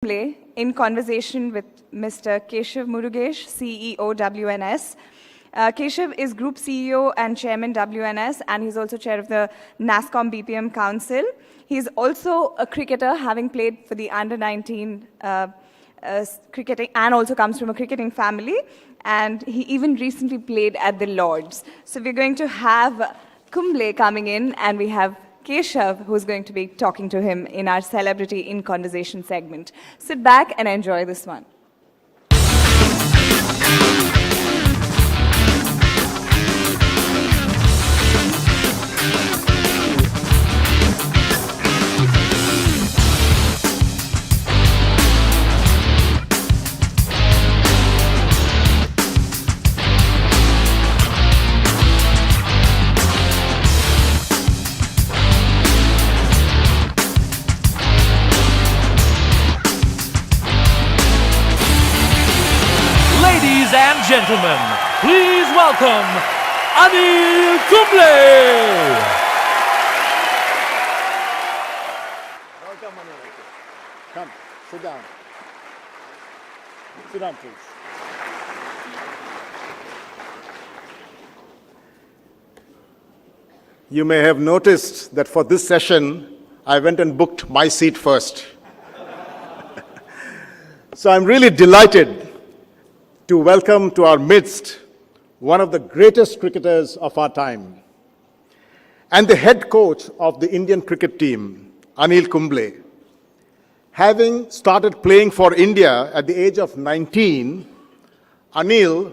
Kumble in conversation with Mr. Keshav Murugesh, CEO WNS. Keshav is Group CEO and Chairman WNS, and he's also chair of the NASSCOM BPM Council. He's also a cricketer, having played for the under-19 cricketing, and also comes from a cricketing family. And he even recently played at the Lords. So we're going to have Kumble coming in, and we have Keshav, who's going to be talking to him in our Celebrity in Conversation segment. Sit back and enjoy this one. Ladies and gentlemen, please welcome Anil Kumble. Welcome, Anil. Come, sit down. Sit down, please. You may have noticed that for this session, I went and booked my seat first. So I'm really delighted to welcome to our midst one of the greatest cricketers of our time and the head coach of the Indian cricket team, Anil Kumble. Having started playing for India at the age of 19, Anil,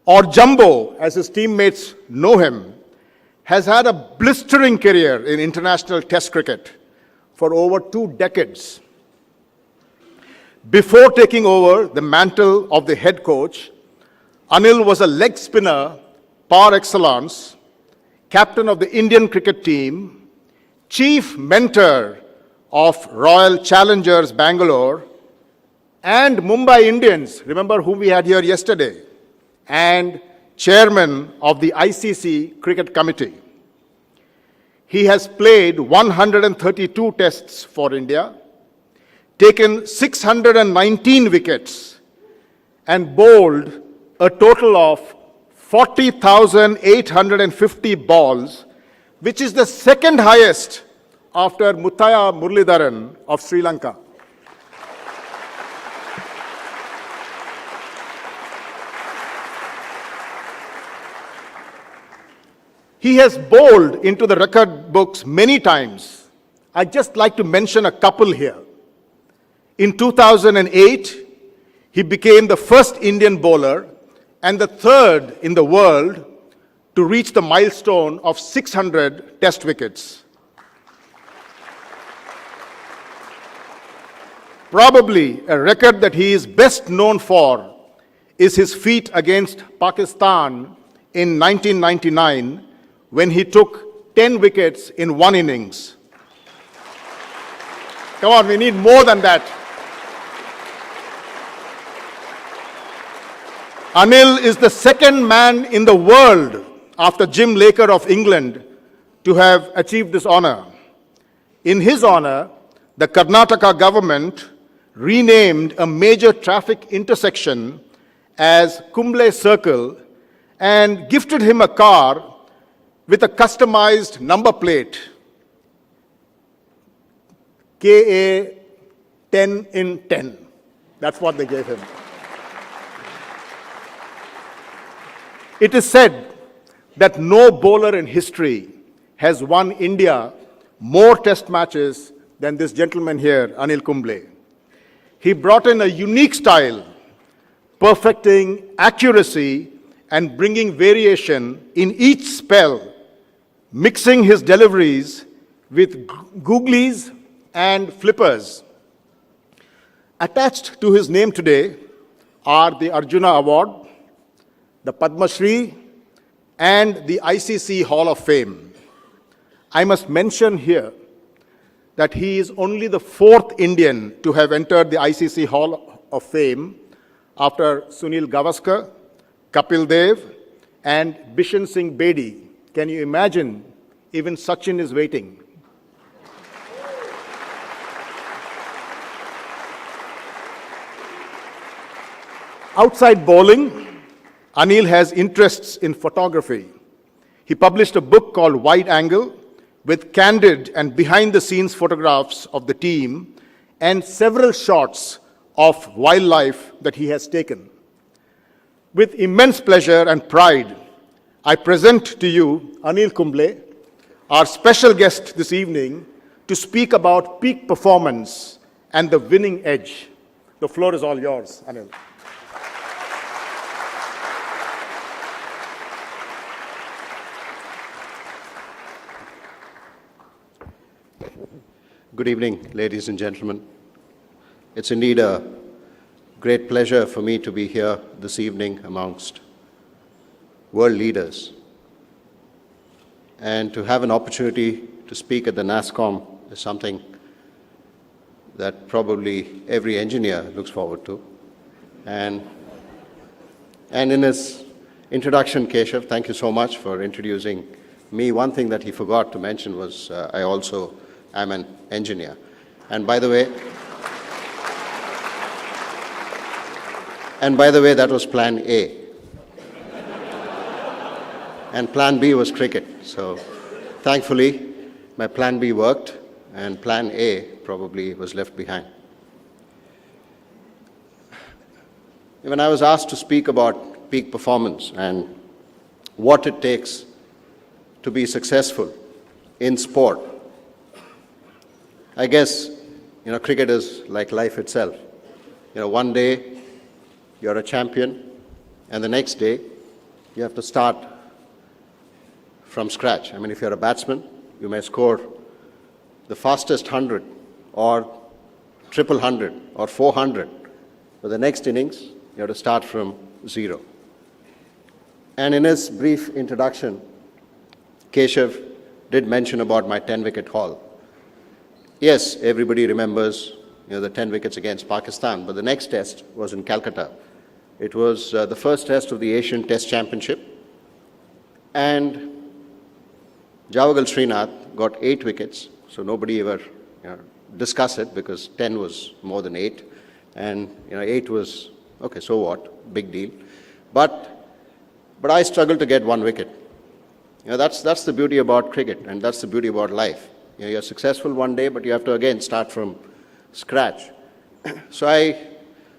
or Jumbo as his teammates know him, has had a blistering career in international test cricket for over 2 decades. Before taking over the mantle of the head coach, Anil was a leg spinner par excellence, captain of the Indian cricket team, chief mentor of Royal Challengers Bangalore and Mumbai Indians, remember whom we had here yesterday, and chairman of the ICC Cricket Committee. He has played 132 tests for India, taken 619 wickets, and bowled a total of 40,850 balls, which is the second highest after Muthaiya Muralidharan of Sri Lanka. He has bowled into the record books many times. I'd just like to mention a couple here. In 2008, he became the first Indian bowler and the third in the world to reach the milestone of 600 test wickets. Probably a record that he is best known for is his feat against Pakistan in 1999 when he took 10 wickets in one innings. Come on, we need more than that. Anil is the second man in the world after Jim Laker of England to have achieved this honor. In his honor, the Karnataka government renamed a major traffic intersection as Kumble Circle and gifted him a car with a customized number plate, KA 10 in 10. That's what they gave him. It is said that no bowler in history has won India more test matches than this gentleman here, Anil Kumble. He brought in a unique style, perfecting accuracy and bringing variation in each spell, mixing his deliveries with googlies and flippers. Attached to his name today are the Arjuna Award, the Padma Shri, and the ICC Hall of Fame. I must mention here that he is only the 4th Indian to have entered the ICC Hall of Fame after Sunil Gavaskar, Kapil Dev, and Bishan Singh Bedi. Can you imagine? Even Sachin is waiting. Outside bowling, Anil has interests in photography. He published a book called Wide Angle with candid and behind-the-scenes photographs of the team and several shots of wildlife that he has taken. With immense pleasure and pride, I present to you Anil Kumble, our special guest this evening, to speak about peak performance and the winning edge. The floor is all yours, Anil. Good evening, ladies and gentlemen. It's indeed a great pleasure for me to be here this evening amongst world leaders. And to have an opportunity to speak at the NASSCOM is something that probably every engineer looks forward to. And in his introduction, Keshav, thank you so much for introducing me. One thing that he forgot to mention was I also am an engineer. And by the way, that was plan A. And plan B was cricket. So thankfully, my plan B worked, and plan A probably was left behind. When I was asked to speak about peak performance and what it takes to be successful in sport, I guess, cricket is like life itself. One day you're a champion, and the next day you have to start from scratch. I mean, if you're a batsman, you may score the fastest 100 or triple 100 or 400. But the next innings, you have to start from zero. And in his brief introduction, Keshav did mention about my 10-wicket haul. Yes, everybody remembers the 10 wickets against Pakistan, but the next test was in Calcutta. It was the first test of the Asian Test Championship, and Javagal Srinath got 8 wickets, so nobody ever discussed it because 10 was more than 8, and 8 was, okay, so what, big deal. But I struggled to get 1 wicket. That's the beauty about cricket, and that's the beauty about life. You're successful one day, but you have to again start from scratch. So I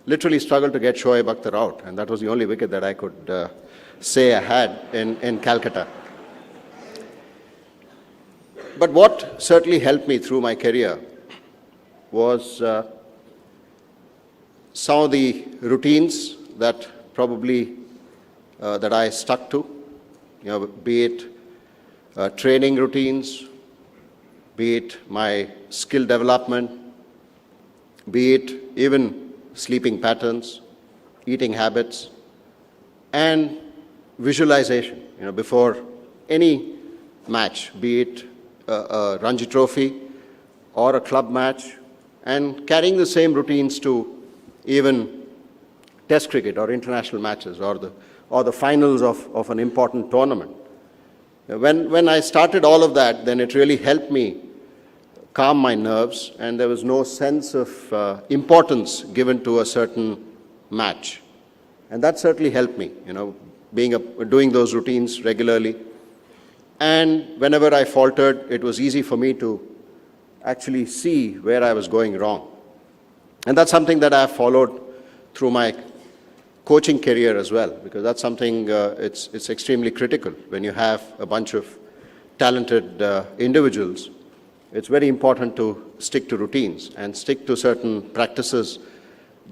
literally struggled to get Shoaib Akhtar out, and that was the only wicket that I could say I had in Calcutta. But what certainly helped me through my career was some of the routines that probably that I stuck to, be it training routines, be it my skill development, be it even sleeping patterns, eating habits, and visualization, before any match, be it a Ranji Trophy or a club match, and carrying the same routines to even Test cricket or international matches or the finals of an important tournament. When I started all of that, then it really helped me calm my nerves, and there was no sense of importance given to a certain match. And that certainly helped me, doing those routines regularly. And whenever I faltered, it was easy for me to actually see where I was going wrong. And that's something that I have followed through my coaching career as well, because that's something, it's extremely critical. When you have a bunch of talented individuals, it's very important to stick to routines and stick to certain practices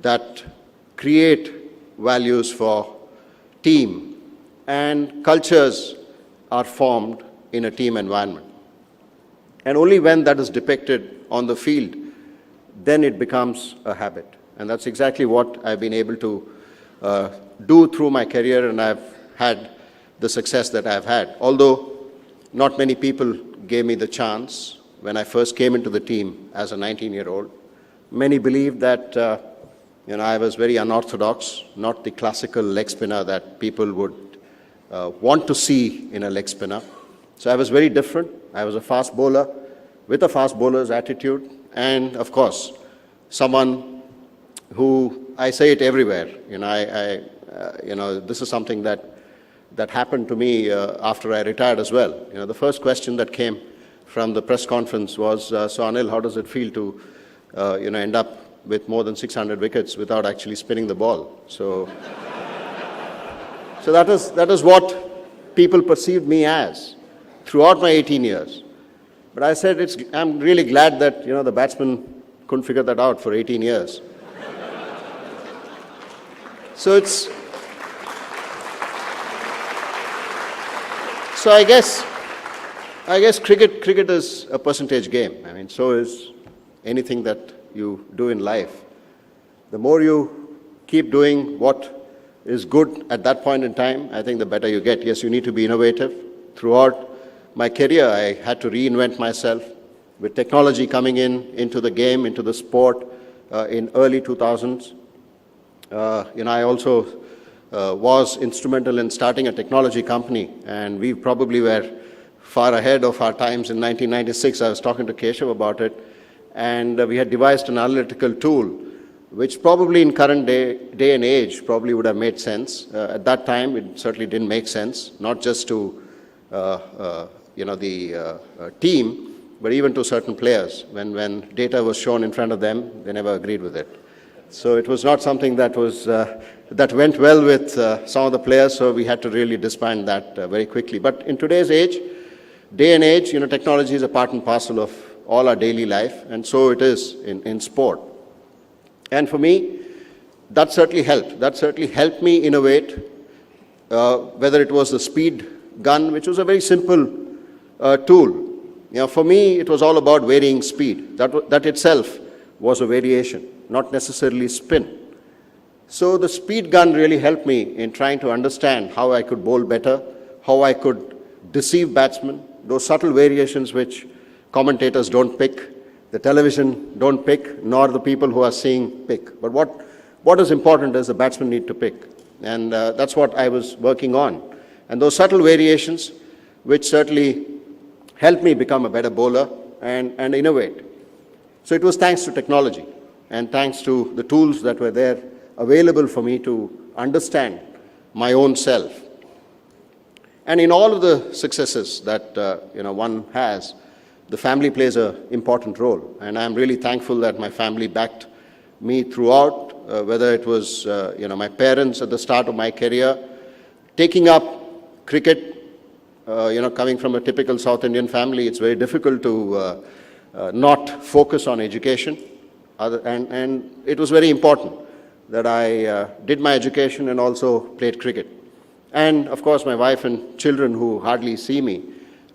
that create values for team, and cultures are formed in a team environment. And only when that is depicted on the field, then it becomes a habit. And that's exactly what I've been able to do through my career, and I've had the success that I've had. Although not many people gave me the chance when I first came into the team as a 19-year-old. Many believed that I was very unorthodox, not the classical leg spinner that people would want to see in a leg spinner. So I was very different. I was a fast bowler with a fast bowler's attitude, and of course, someone who I say it everywhere. This is something that happened to me after I retired as well. The first question that came from the press conference was, so Anil, how does it feel to, end up with more than 600 wickets without actually spinning the ball? So that is what people perceived me as throughout my 18 years. But I said, I'm really glad that, the batsman couldn't figure that out for 18 years. So I guess cricket is a percentage game. I mean, so is anything that you do in life. The more you keep doing what is good at that point in time, I think the better you get. Yes, you need to be innovative. Throughout my career, I had to reinvent myself with technology coming into the game, into the sport in early 2000s. I also was instrumental in starting a technology company, and we probably were far ahead of our times. In 1996, I was talking to Keshav about it, and we had devised an analytical tool, which probably in current day and age probably would have made sense. At that time, it certainly didn't make sense, not just to the team, but even to certain players. When data was shown in front of them, they never agreed with it. So it was not something that was that went well with some of the players, so we had to really disband that very quickly. But in today's day and age, technology is a part and parcel of all our daily life, and so it is in sport. And for me, that certainly helped. That certainly helped me innovate, whether it was the speed gun, which was a very simple tool. For me, it was all about varying speed. That itself was a variation, not necessarily spin. So the speed gun really helped me in trying to understand how I could bowl better, how I could deceive batsmen, those subtle variations which commentators don't pick, the television don't pick, nor the people who are seeing pick. But what is important is the batsmen need to pick. And that's what I was working on. And those subtle variations, which certainly helped me become a better bowler and innovate. So it was thanks to technology and thanks to the tools that were there available for me to understand my own self. And in all of the successes that one has, the family plays an important role. And I'm really thankful that my family backed me throughout, whether it was my parents at the start of my career, taking up cricket. Coming from a typical South Indian family, it's very difficult to not focus on education. And it was very important that I did my education and also played cricket. And of course, my wife and children who hardly see me,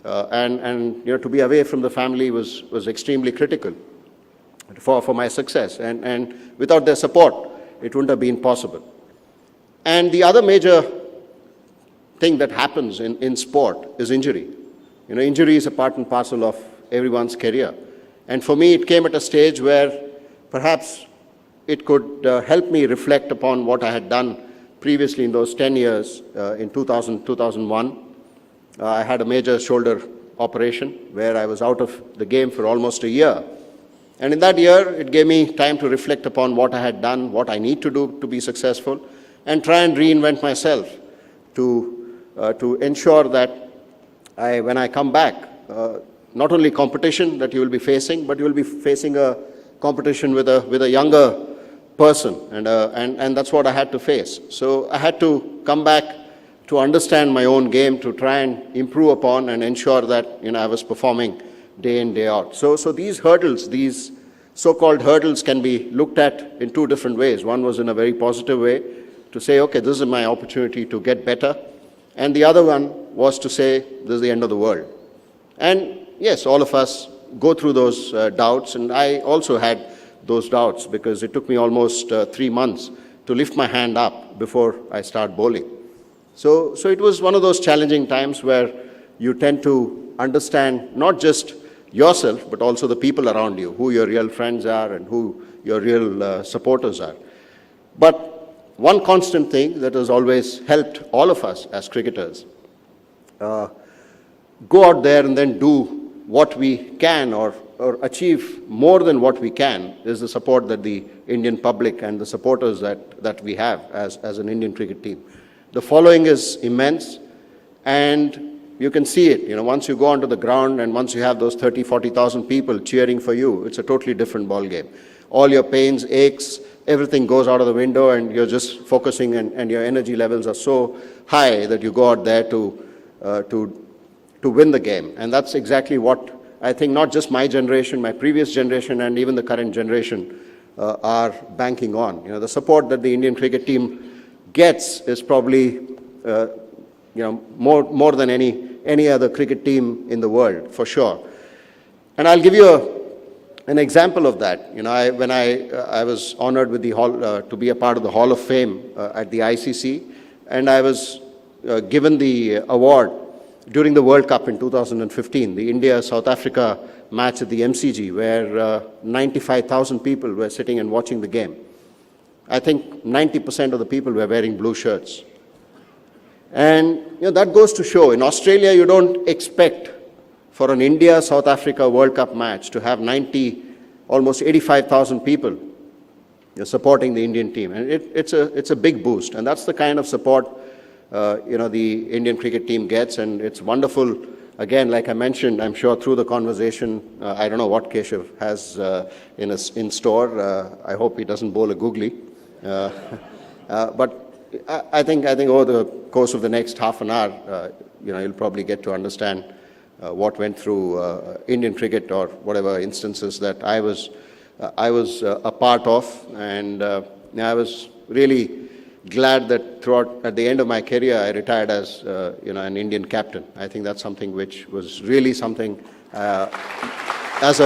to be away from the family was extremely critical for my success. And without their support, it wouldn't have been possible. And the other major thing that happens in sport is injury. Injury is a part and parcel of everyone's career. And for me, it came at a stage where perhaps it could help me reflect upon what I had done previously in those 10 years. In 2001, I had a major shoulder operation where I was out of the game for almost a year. And in that year, it gave me time to reflect upon what I had done, what I need to do to be successful, and try and reinvent myself to ensure that when I come back, not only competition that you will be facing, but you will be facing a competition with a younger person, and that's what I had to face. So I had to come back to understand my own game, to try and improve upon and ensure that I was performing day in, day out. So these hurdles, these so-called hurdles, can be looked at in two different ways. One was in a very positive way, to say, okay, this is my opportunity to get better. And the other one was to say, this is the end of the world. And yes, all of us go through those doubts, and I also had those doubts because it took me almost 3 months to lift my hand up before I start bowling. So it was one of those challenging times where you tend to understand not just yourself, but also the people around you, who your real friends are and who your real supporters are. But one constant thing that has always helped all of us as cricketers, go out there and then do what we can or or achieve more than what we can is the support that the Indian public and the supporters that we have as an Indian cricket team. The following is immense, and you can see it. Once you go onto the ground and once you have those 30, 40,000 people cheering for you, it's a totally different ball game. All your pains, aches, everything goes out of the window, and you're just focusing, and your energy levels are so high that you go out there to win the game. And that's exactly what I think not just my generation, my previous generation, and even the current generation are banking on. The support that the Indian cricket team gets is probably more than any other cricket team in the world, for sure. And I'll give you an example of that. When I was honored with the to be a part of the Hall of Fame at the ICC, and I was given the award during the World Cup in 2015, the India-South Africa match at the MCG, where 95,000 people were sitting and watching the game. I think 90% of the people were wearing blue shirts. And that goes to show, in Australia, you don't expect for an India-South Africa World Cup match to have almost 85,000 people supporting the Indian team. And it's a big boost. And that's the kind of support the Indian cricket team gets, and it's wonderful. Again, like I mentioned, I'm sure through the conversation, I don't know what Keshav has in store. I hope he doesn't bowl a googly. But I think over the course of the next half an hour, you'll probably get to understand what went through Indian cricket, or whatever instances that I was a part of, and I was really glad that at the end of my career, I retired as an Indian captain. I think that's something which was really something as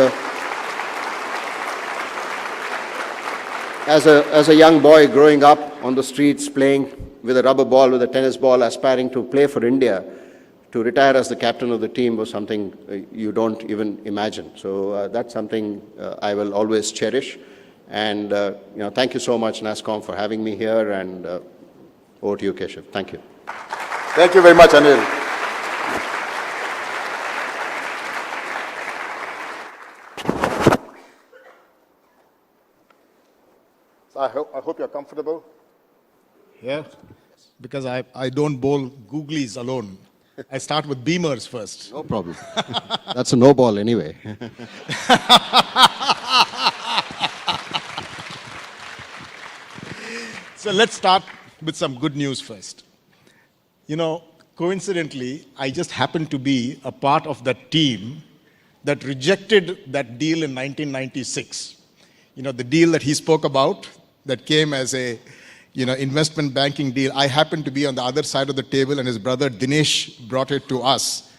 a young boy growing up on the streets, playing with a rubber ball, with a tennis ball, aspiring to play for India, to retire as the captain of the team was something you don't even imagine. So that's something I will always cherish. And thank you so much, NASSCOM, for having me here. And over to you, Keshav. Thank you. Thank you very much, Anil. So I hope you're comfortable. Yeah, because I don't bowl googlies alone. I start with beamers first. No problem. That's a no ball anyway. So let's start with some good news first. Coincidentally, I just happened to be a part of that team that rejected that deal in 1996. The deal that he spoke about that came as a investment banking deal. I happened to be on the other side of the table, and his brother Dinesh brought it to us.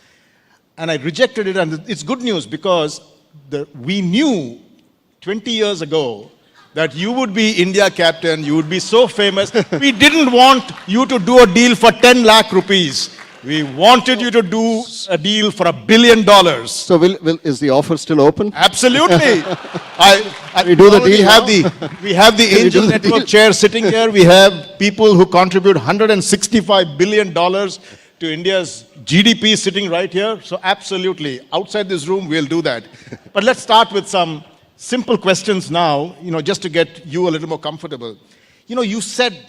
And I rejected it, and it's good news because we knew 20 years ago that you would be India captain, you would be so famous. We didn't want you to do a deal for 10 lakh rupees. We wanted you to do a deal for $1 billion. So is the offer still open? Absolutely. We do the deal we have the Angel Network chair sitting here. We have people who contribute $165 billion to India's GDP sitting right here. So absolutely, outside this room, we'll do that. But let's start with some simple questions now, just to get you a little more comfortable. You said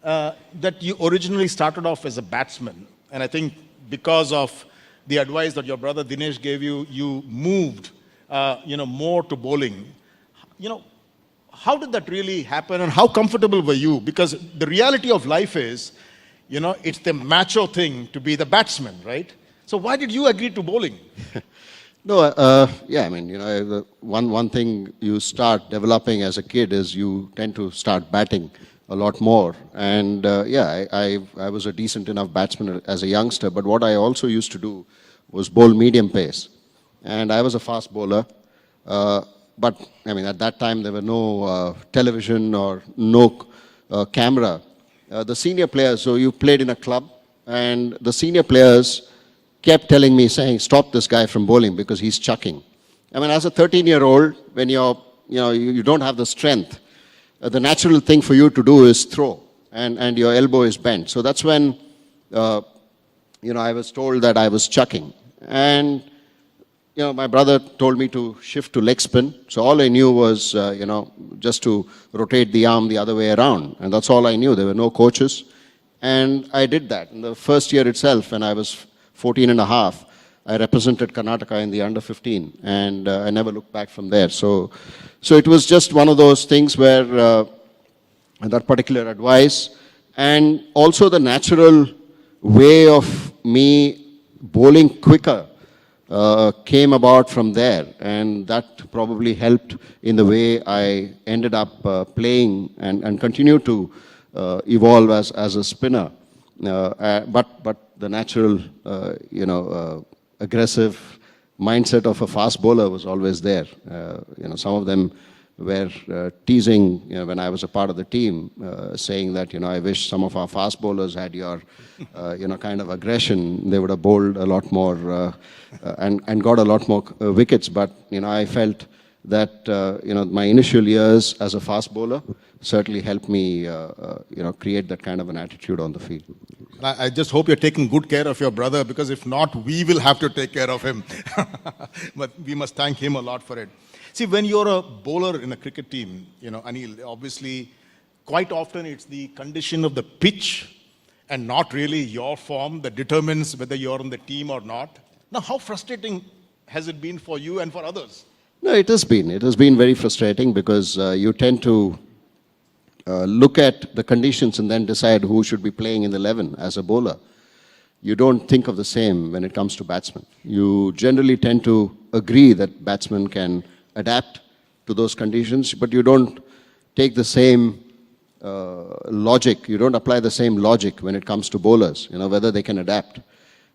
that you originally started off as a batsman. And I think because of the advice that your brother Dinesh gave you, you moved, more to bowling. How did that really happen, and how comfortable were you? Because the reality of life is, it's the macho thing to be the batsman, right? So why did you agree to bowling? No, one thing you start developing as a kid is you tend to start batting a lot more. And I was a decent enough batsman as a youngster, but what I also used to do was bowl medium pace. And I was a fast bowler. But at that time there were no television or no camera. The senior players, so you played in a club, and the senior players kept telling me, saying, stop this guy from bowling because he's chucking. As a 13-year-old, when you don't have the strength, the natural thing for you to do is throw, and your elbow is bent. So that's when, I was told that I was chucking. And my brother told me to shift to leg spin. So all I knew was, just to rotate the arm the other way around. And that's all I knew. There were no coaches. And I did that. In the first year itself, when I was 14 and a half, I represented Karnataka in the under 15. And I never looked back from there. So it was just one of those things where that particular advice and also the natural way of me bowling quicker came about from there, and that probably helped in the way I ended up playing and continue to evolve as a spinner. But the natural, aggressive mindset of a fast bowler was always there. Some of them were teasing when I was a part of the team, saying that, I wish some of our fast bowlers had your, kind of aggression. They would have bowled a lot more and got a lot more wickets. But, I felt that, my initial years as a fast bowler certainly helped me, create that kind of an attitude on the field. I just hope you're taking good care of your brother, because if not, we will have to take care of him. But we must thank him a lot for it. See, when you're a bowler in a cricket team, Anil, obviously, quite often it's the condition of the pitch and not really your form that determines whether you're on the team or not. Now, how frustrating has it been for you and for others? No, it has been. It has been very frustrating because you tend to look at the conditions and then decide who should be playing in the 11 as a bowler. You don't think of the same when it comes to batsmen. You generally tend to agree that batsmen can adapt to those conditions, but you don't take the same logic, you don't apply the same logic when it comes to bowlers, whether they can adapt.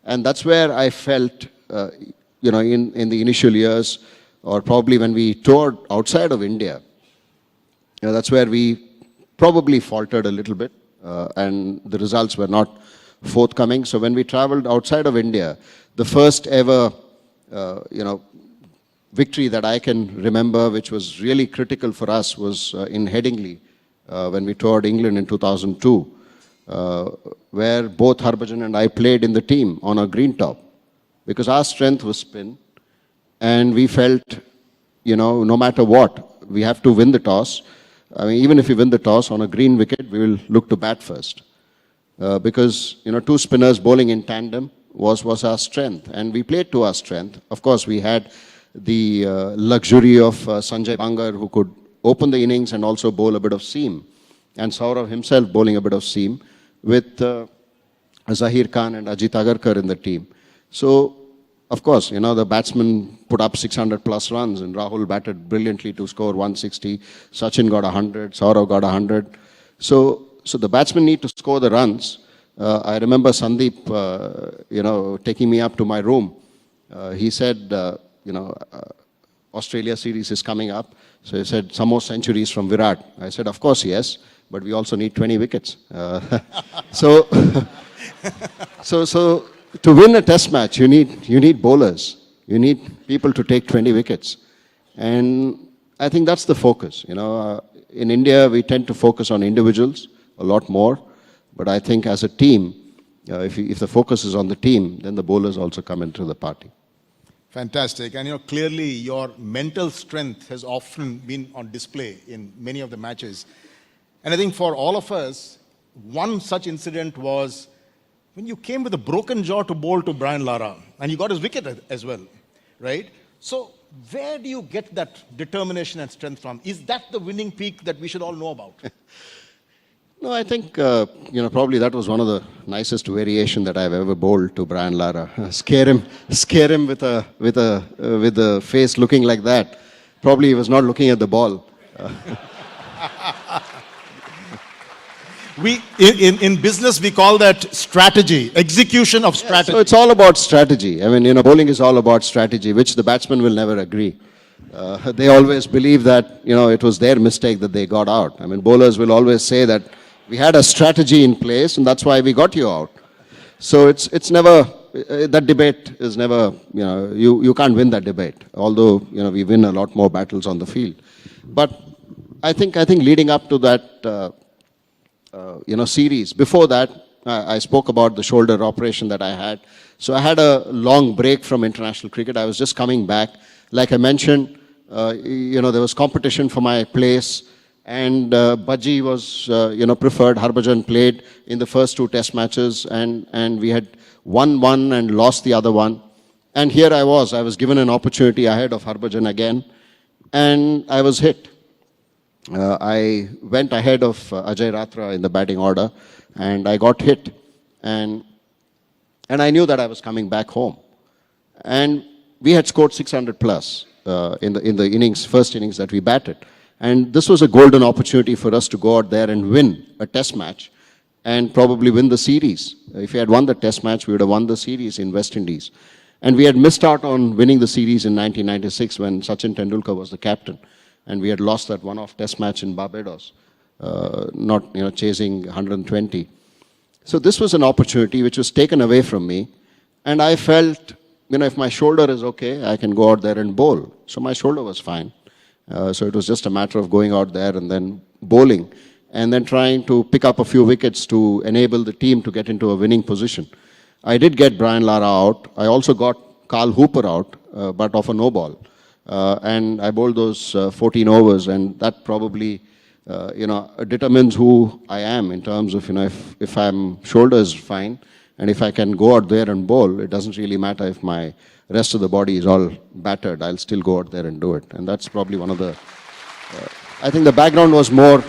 And that's where I felt, in the initial years, or probably when we toured outside of India, that's where we probably faltered a little bit, and the results were not forthcoming. So when we traveled outside of India, the first ever, victory that I can remember, which was really critical for us, was in Headingley, when we toured England in 2002, where both Harbhajan and I played in the team on a green top, because our strength was spin, and we felt, no matter what, we have to win the toss. I mean, even if we win the toss on a green wicket, we will look to bat first, because two spinners bowling in tandem was our strength, and we played to our strength. Of course, we had the luxury of Sanjay Bangar, who could open the innings and also bowl a bit of seam, and Saurav himself bowling a bit of seam, with Zahir Khan and Ajit Agarkar in the team. So, of course, the batsmen put up 600 plus runs, and Rahul batted brilliantly to score 160. Sachin got 100, Saurav got 100. So the batsmen need to score the runs. I remember Sandeep, taking me up to my room. He said, Australia series is coming up. So he said, some more centuries from Virat. I said, of course, yes, but we also need 20 wickets. So to win a test match, you need bowlers. You need people to take 20 wickets. And I think that's the focus. In India, we tend to focus on individuals a lot more. But I think as a team, if the focus is on the team, then the bowlers also come into the party. Fantastic. And clearly your mental strength has often been on display in many of the matches. And I think for all of us, one such incident was when you came with a broken jaw to bowl to Brian Lara, and you got his wicket as well, right? So where do you get that determination and strength from? Is that the winning peak that we should all know about? No, I think, probably that was one of the nicest variation that I've ever bowled to Brian Lara. Scare him with a face looking like that. Probably he was not looking at the ball. In business, we call that strategy, execution of strategy. So it's all about strategy. I mean, bowling is all about strategy, which the batsman will never agree. They always believe that, it was their mistake that they got out. I mean, bowlers will always say that we had a strategy in place and that's why we got you out. So it's never, that debate is never, you can't win that debate. Although, we win a lot more battles on the field. But I think leading up to that, series, before that, I spoke about the shoulder operation that I had. So I had a long break from international cricket. I was just coming back. Like I mentioned, there was competition for my place, and Bajji was, preferred. Harbhajan played in the first 2 test matches, and we had won one and lost the other one. And here I was given an opportunity ahead of Harbhajan again, and I was hit. I went ahead of Ajay Ratra in the batting order, and I got hit. And I knew that I was coming back home. And we had scored 600 plus in the first innings that we batted. And this was a golden opportunity for us to go out there and win a test match and probably win the series. If we had won the test match, we would have won the series in West Indies. And we had missed out on winning the series in 1996 when Sachin Tendulkar was the captain. And we had lost that one-off test match in Barbados, chasing 120. So this was an opportunity which was taken away from me. And I felt, if my shoulder is okay, I can go out there and bowl. So my shoulder was fine. So it was just a matter of going out there and then bowling and then trying to pick up a few wickets to enable the team to get into a winning position. I did get Brian Lara out. I also got Carl Hooper out, but off a no ball. And I bowled those 14 overs, and that probably, determines who I am in terms of, if I'm shoulder is fine, and if I can go out there and bowl, it doesn't really matter if my rest of the body is all battered. I'll still go out there and do it. And that's probably one of the, I think the background was more,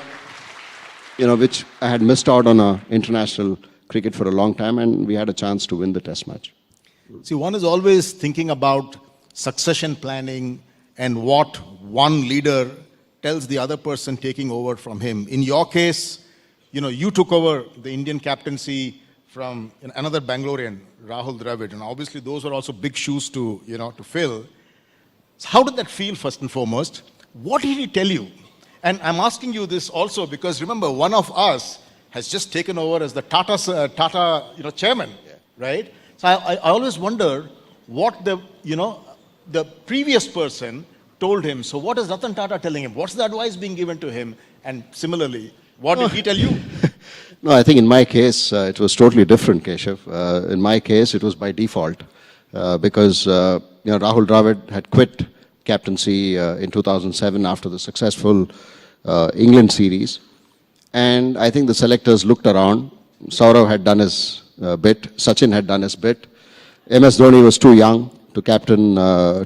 which I had missed out on international cricket for a long time, and we had a chance to win the test match. See, one is always thinking about succession planning and what one leader tells the other person taking over from him. In your case, you took over the Indian captaincy from another Bangalorean, Rahul Dravid, and obviously those were also big shoes to, to fill. So how did that feel, first and foremost? What did he tell you? And I'm asking you this also because remember, one of us has just taken over as the Tata chairman, right? So I always wonder what the previous person told him. So what is Ratan Tata telling him? What's the advice being given to him? And similarly, what did he tell you? No, I think in my case, it was totally different, Keshav. In my case, it was by default because Rahul Dravid had quit captaincy in 2007 after the successful England series. And I think the selectors looked around. Saurav had done his bit. Sachin had done his bit. MS Dhoni was too young to captain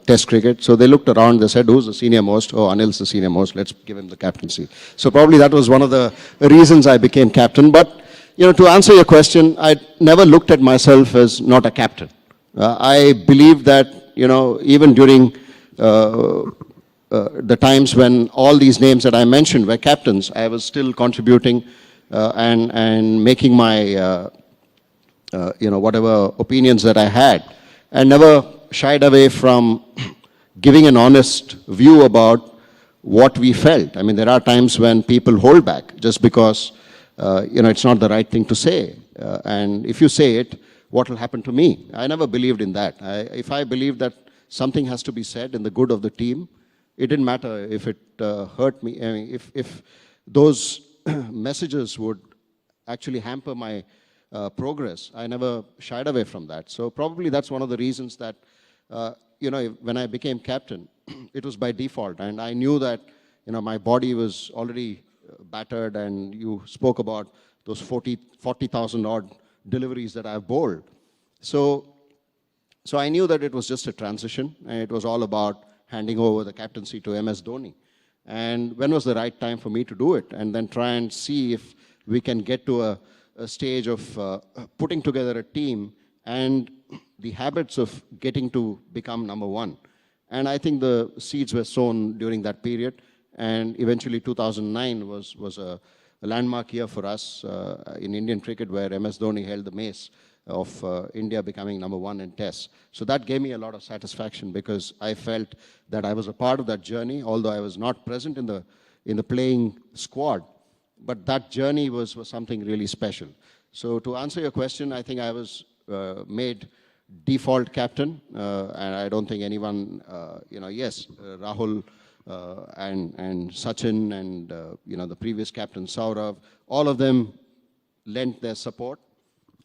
Test cricket. So they looked around, they said, who's the senior most? Oh, Anil's the senior most, let's give him the captaincy. So probably that was one of the reasons I became captain. But, to answer your question, I never looked at myself as not a captain. I believe that, even during the times when all these names that I mentioned were captains, I was still contributing and making my, whatever opinions that I had, and never shied away from giving an honest view about what we felt. I mean, there are times when people hold back just because, it's not the right thing to say. And if you say it, what will happen to me? I never believed in that. If I believed that something has to be said in the good of the team, it didn't matter if it hurt me. I mean, if those messages would actually hamper my progress, I never shied away from that. So probably that's one of the reasons that, when I became captain, it was by default. And I knew that, my body was already battered, and you spoke about those 40,000 odd deliveries that I've bowled. So I knew that it was just a transition, and it was all about handing over the captaincy to MS Dhoni. And when was the right time for me to do it? And then try and see if we can get to a stage of putting together a team and the habits of getting to become number one. And I think the seeds were sown during that period. And eventually 2009 was a landmark year for us in Indian cricket, where MS Dhoni held the mace of India becoming number one in tests. So that gave me a lot of satisfaction because I felt that I was a part of that journey, although I was not present in the playing squad. But that journey was something really special. So to answer your question, I think I was made default captain, and I don't think anyone, yes, Rahul and Sachin and, the previous captain Saurav, all of them lent their support.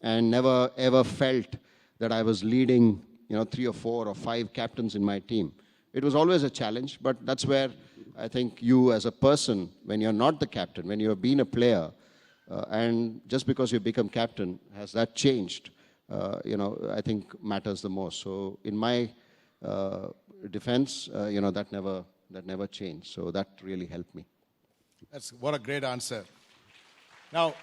and never ever felt that I was leading, 3 or 4 or 5 captains in my team. It was always a challenge, but that's where I think you as a person, when you're not the captain, when you have been a player, and just because you become captain, has that changed? I think matters the most. So in my defense, that never changed. So that really helped me. What a great answer. Now,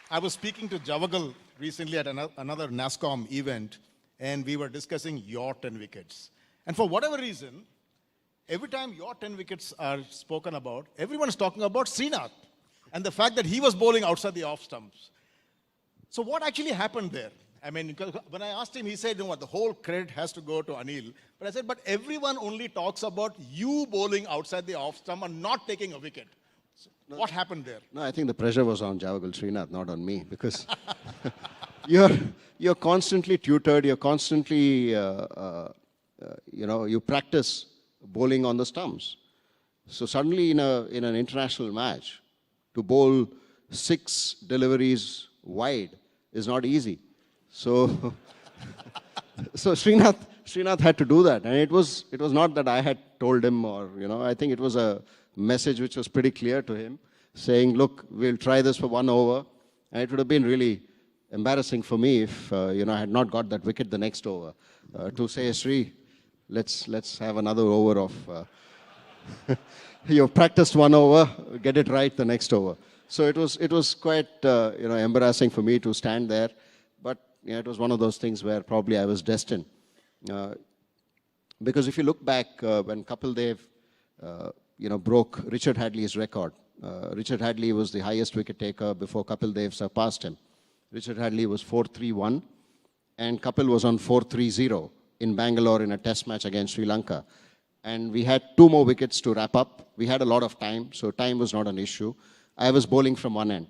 I was speaking to Javagal recently at another NASSCOM event, and we were discussing your 10 wickets. And for whatever reason, every time your 10 wickets are spoken about, everyone's talking about Srinath and the fact that he was bowling outside the off stumps. So what actually happened there? I mean, when I asked him, he said, the whole credit has to go to Anil. But I said, but everyone only talks about you bowling outside the off stump and not taking a wicket. So what happened there? No, I think the pressure was on Javagal Srinath, not on me, because you're constantly tutored, you're constantly, you practice bowling on the stumps. So suddenly in an international match, to bowl 6 deliveries wide is not easy. So, so Srinath had to do that, and it was not that I had told him, or I think it was a message which was pretty clear to him, saying, look, we'll try this for 1 over, and it would have been really embarrassing for me if I had not got that wicket the next over. To say, Sri, let's have another over of. You've practiced 1 over, get it right the next over. So it was quite embarrassing for me to stand there, but it was one of those things where probably I was destined. Because if you look back when Kapil Dev broke Richard Hadley's record. Richard Hadley was the highest wicket taker before Kapil Dev surpassed him. Richard Hadley was 4-3-1, and Kapil was on 4-3-0 in Bangalore in a test match against Sri Lanka. And we had 2 more wickets to wrap up. We had a lot of time, so time was not an issue. I was bowling from one end,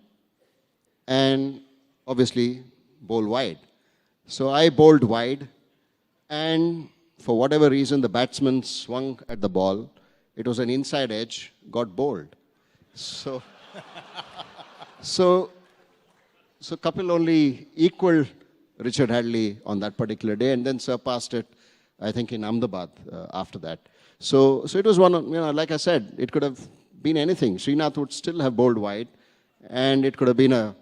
and obviously bowl wide. So I bowled wide, and for whatever reason, the batsman swung at the ball. It was an inside edge, got bowled. So Kapil only equaled Richard Hadley on that particular day, and then surpassed it, I think, in Ahmedabad after that. So it was one of, like I said, it could have been anything. Srinath would still have bowled wide, and it could have been a,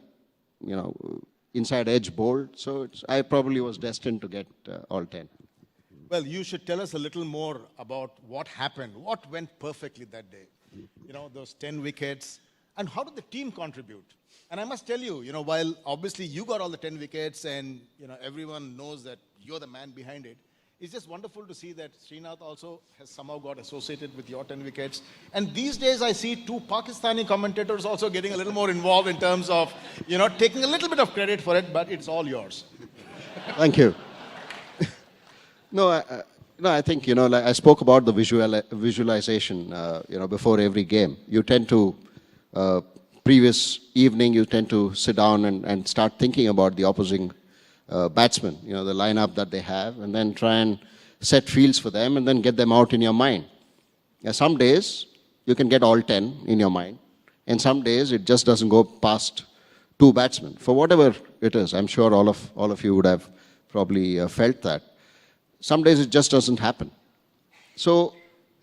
inside edge bowled. So I probably was destined to get all 10. Well, you should tell us a little more about what happened, what went perfectly that day. Those 10 wickets, and how did the team contribute? And I must tell you, while obviously you got all the 10 wickets and, everyone knows that you're the man behind it, it's just wonderful to see that Srinath also has somehow got associated with your 10 wickets. And these days I see 2 Pakistani commentators also getting a little more involved in terms of, taking a little bit of credit for it, but it's all yours. Thank you. No, I think, like I spoke about the visualization, before every game. You tend to, previous evening, you tend to sit down and start thinking about the opposing batsmen, the lineup that they have, and then try and set fields for them and then get them out in your mind. Some days, you can get all 10 in your mind, and some days it just doesn't go past 2 batsmen. For whatever it is, I'm sure all of you would have probably felt that. Some days it just doesn't happen. So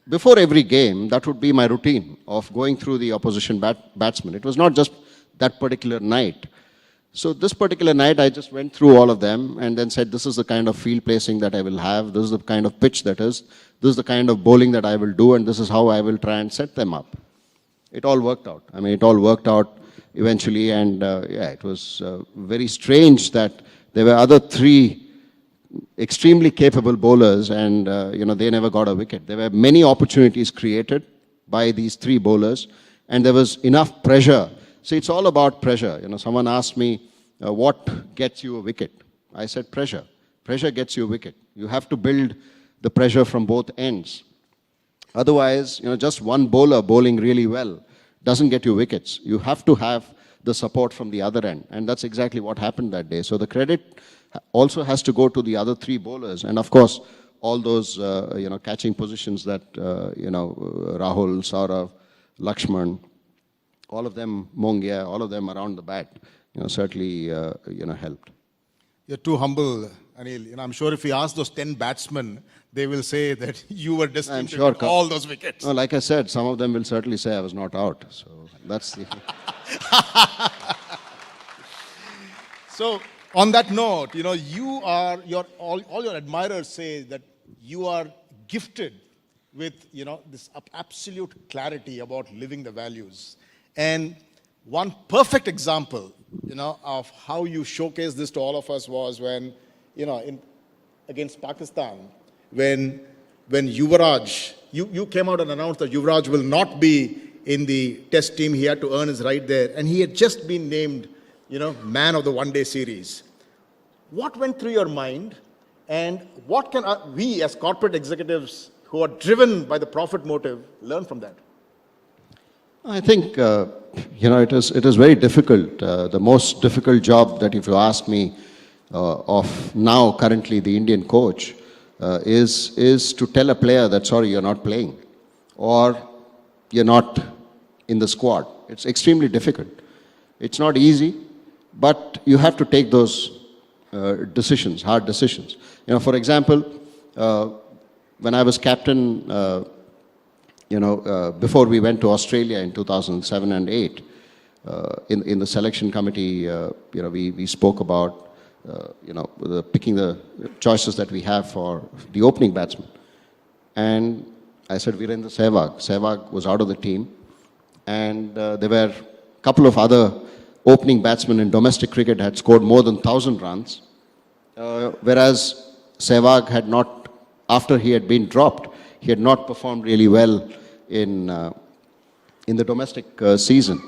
before every game, that would be my routine of going through the opposition batsmen. It was not just that particular night. So this particular night, I just went through all of them and then said, this is the kind of field placing that I will have. This is the kind of pitch that is. This is the kind of bowling that I will do, and this is how I will try and set them up. It all worked out. I mean, it all worked out eventually, and it was very strange that there were other 3 extremely capable bowlers, and they never got a wicket. There were many opportunities created by these 3 bowlers, and there was enough pressure. See, it's all about pressure. Someone asked me, what gets you a wicket? I said pressure. Pressure gets you a wicket. You have to build the pressure from both ends. Otherwise, just one bowler bowling really well doesn't get you wickets. You have to have the support from the other end, and that's exactly what happened that day. So the credit also has to go to the other 3 bowlers, and of course, all those catching positions that Rahul, Saurav, Lakshman, all of them, Mongia, all of them around the bat, certainly helped. You're too humble, Anil. I'm sure if we ask those 10 batsmen, they will say that you were destined to get all those wickets. No, like I said, some of them will certainly say I was not out. So that's the... So on that note, all your admirers say that you are gifted with, this absolute clarity about living the values. And one perfect example, of how you showcased this to all of us was when, against Pakistan, when Yuvraj, you came out and announced that Yuvraj will not be in the test team. He had to earn his right there. And he had just been named, man of the one-day series. What went through your mind? And what can we as corporate executives who are driven by the profit motive learn from that? I think, it is very difficult. The most difficult job that, if you ask me, of now currently the Indian coach, is to tell a player that, sorry, you're not playing, or you're not in the squad. It's extremely difficult. It's not easy, but you have to take those decisions, hard decisions. For example, when I was captain, before we went to Australia in 2007 and 8, in the selection committee, we spoke about, picking the choices that we have for the opening batsman. And I said, Virendra Sehwag. Sehwag was out of the team. And there were a couple of other opening batsmen in domestic cricket had scored more than 1,000 runs. Whereas Sehwag had not, after he had been dropped, he had not performed really well in the domestic season.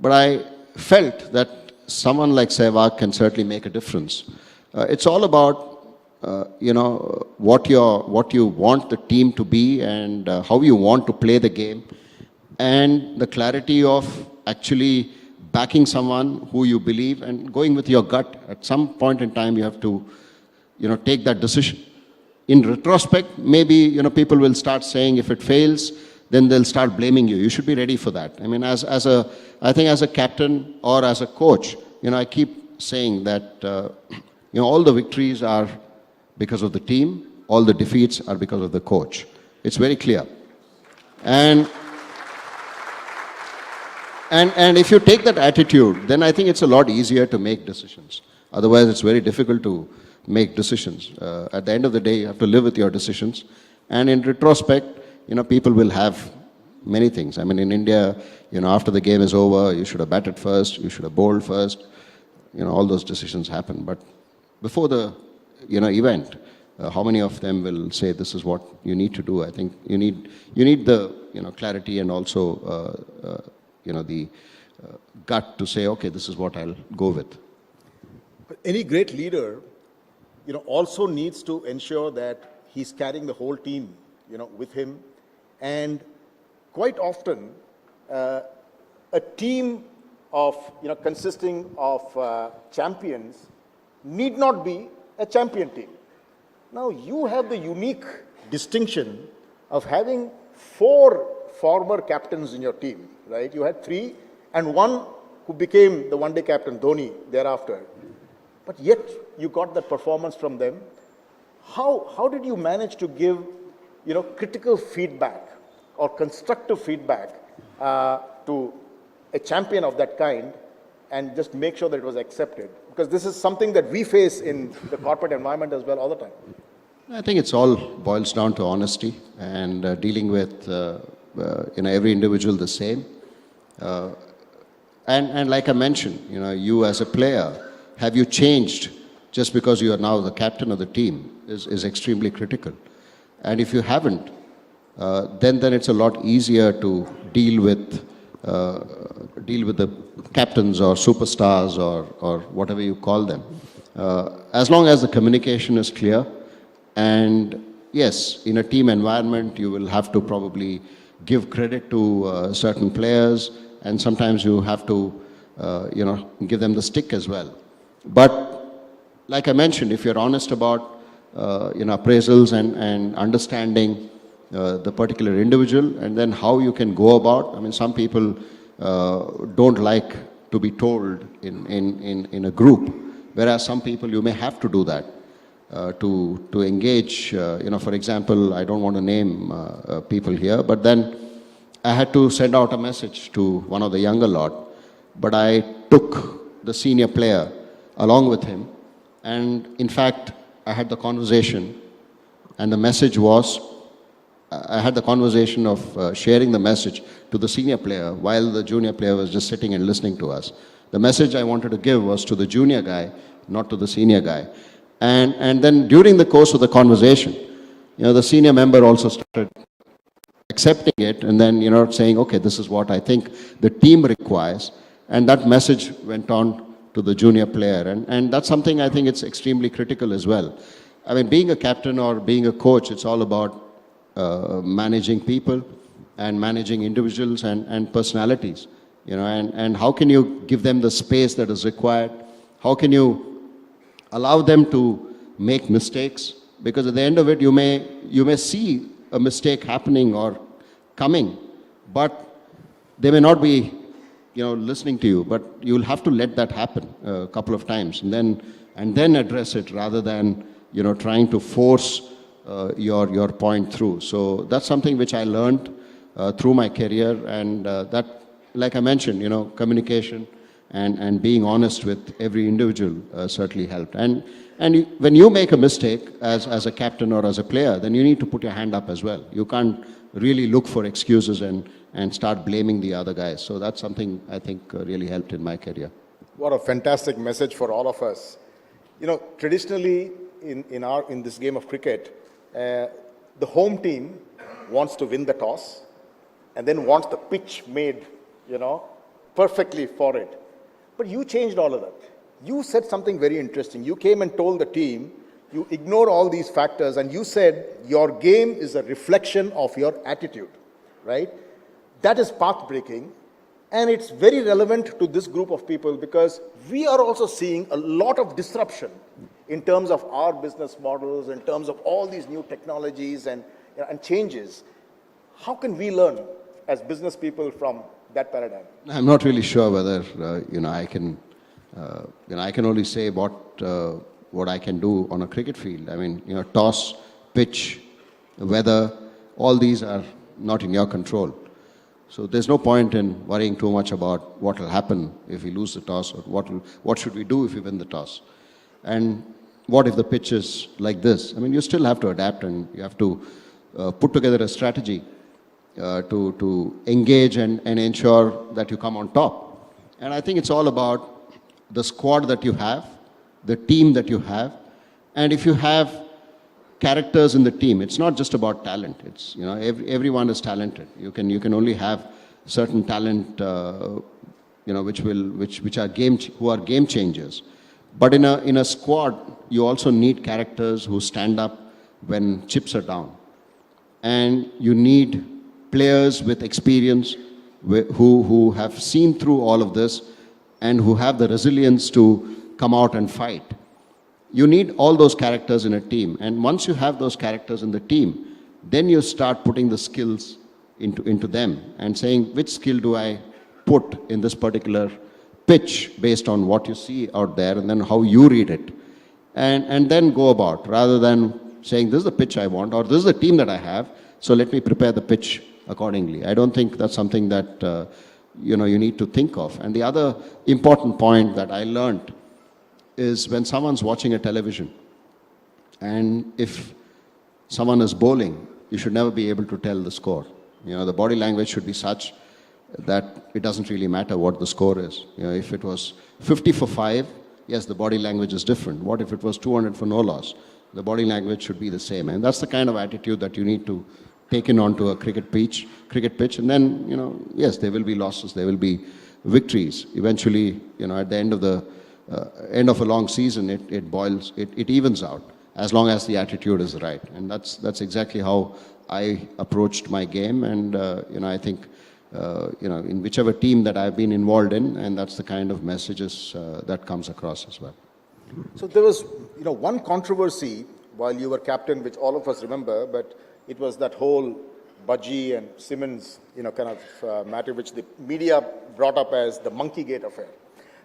But I felt that someone like Sehwag can certainly make a difference. It's all about, what you want the team to be and how you want to play the game, and the clarity of actually backing someone who you believe and going with your gut. At some point in time, you have to, take that decision. In retrospect, maybe, people will start saying if it fails, then they'll start blaming you. You should be ready for that. I mean, I think as a captain or as a coach, I keep saying that, all the victories are because of the team, all the defeats are because of the coach. It's very clear. And if you take that attitude, then I think it's a lot easier to make decisions. Otherwise, it's very difficult to make decisions. At the end of the day, you have to live with your decisions. And in retrospect, people will have many things. I mean, in India, after the game is over, you should have batted first, you should have bowled first. All those decisions happen. But before the, event, how many of them will say this is what you need to do? I think you need the, clarity and also, the gut to say, okay, this is what I'll go with. But any great leader, also needs to ensure that he's carrying the whole team, with him. And quite often, a team of, consisting of champions need not be a champion team. Now, you have the unique distinction of having 4 former captains in your team, right? You had 3 and 1 who became the one-day captain, Dhoni, thereafter. But yet, you got that performance from them. How did you manage to give, critical feedback or constructive feedback to a champion of that kind and just make sure that it was accepted? Because this is something that we face in the corporate environment as well all the time. I think it's all boils down to honesty and dealing with every individual the same. And like I mentioned, you as a player, have you changed just because you are now the captain of the team is extremely critical. And if you haven't, then it's a lot easier to deal with the captains or superstars or whatever you call them. As long as the communication is clear, and yes, in a team environment, you will have to probably give credit to certain players, and sometimes you have to, give them the stick as well. But like I mentioned, if you're honest about, appraisals and understanding the particular individual, and then how you can go about. I mean, some people don't like to be told in a group Whereas some people, you may have to do that to engage. For example, I don't want to name people here, but then I had to send out a message to one of the younger lot, but I took the senior player along with him, and in fact, I had the conversation, and the message was, I had the conversation of sharing the message to the senior player while the junior player was just sitting and listening to us. The message I wanted to give was to the junior guy, not to the senior guy. And then during the course of the conversation, the senior member also started accepting it and then, saying, okay, this is what I think the team requires. And that message went on to the junior player. And that's something I think it's extremely critical as well. I mean, being a captain or being a coach, it's all about managing people and managing individuals and personalities, and how can you give them the space that is required? How can you allow them to make mistakes? Because at the end of it, you may see a mistake happening or coming, but they may not be, listening to you, but you'll have to let that happen a couple of times and then address it rather than, trying to force your point through. So that's something which I learned through my career, and that, like I mentioned, communication and being honest with every individual certainly helped. And when you make a mistake as a captain or as a player, then you need to put your hand up as well. You can't really look for excuses and start blaming the other guys. So that's something I think really helped in my career. What a fantastic message for all of us. Traditionally in this game of cricket, the home team wants to win the toss and then wants the pitch made, perfectly for it. But you changed all of that. You said something very interesting. You came and told the team, you ignore all these factors, and you said your game is a reflection of your attitude, right? That is path-breaking, and it's very relevant to this group of people because we are also seeing a lot of disruption in terms of our business models, in terms of all these new technologies and changes. How can we learn as business people from that paradigm? I'm not really sure whether I can only say what I can do on a cricket field. I mean, toss, pitch, weather, all these are not in your control. So there's no point in worrying too much about what will happen if we lose the toss, or what should we do if we win the toss. And what if the pitch is like this? I mean, you still have to adapt, and you have to put together a strategy to engage and ensure that you come on top. And I think it's all about the squad that you have, the team that you have, and if you have characters in the team. It's not just about talent. It's, everyone is talented. You can only have certain talent, who are game changers. But in a squad, you also need characters who stand up when chips are down. And you need players with experience who have seen through all of this and who have the resilience to come out and fight. You need all those characters in a team. And once you have those characters in the team, then you start putting the skills into them and saying, which skill do I put in this particular pitch based on what you see out there and then how you read it. And then go about, rather than saying, this is the pitch I want, or this is the team that I have, so let me prepare the pitch accordingly. I don't think that's something that you need to think of. And the other important point that I learned is when someone's watching a television, and if someone is bowling, you should never be able to tell the score. The body language should be such that it doesn't really matter what the score is. If it was 50 for 5, yes, the body language is different. What if it was 200 for no loss? The body language should be the same. And that's the kind of attitude that you need to take in onto a cricket pitch. And then, yes, there will be losses, there will be victories. Eventually, at the end of a long season, it boils, it evens out, as long as the attitude is right. And that's exactly how I approached my game. And, I think, in whichever team that I've been involved in, and that's the kind of messages that comes across as well. So there was, one controversy while you were captain, which all of us remember, but it was that whole Budgie and Simmons, kind of matter, which the media brought up as the Monkeygate affair,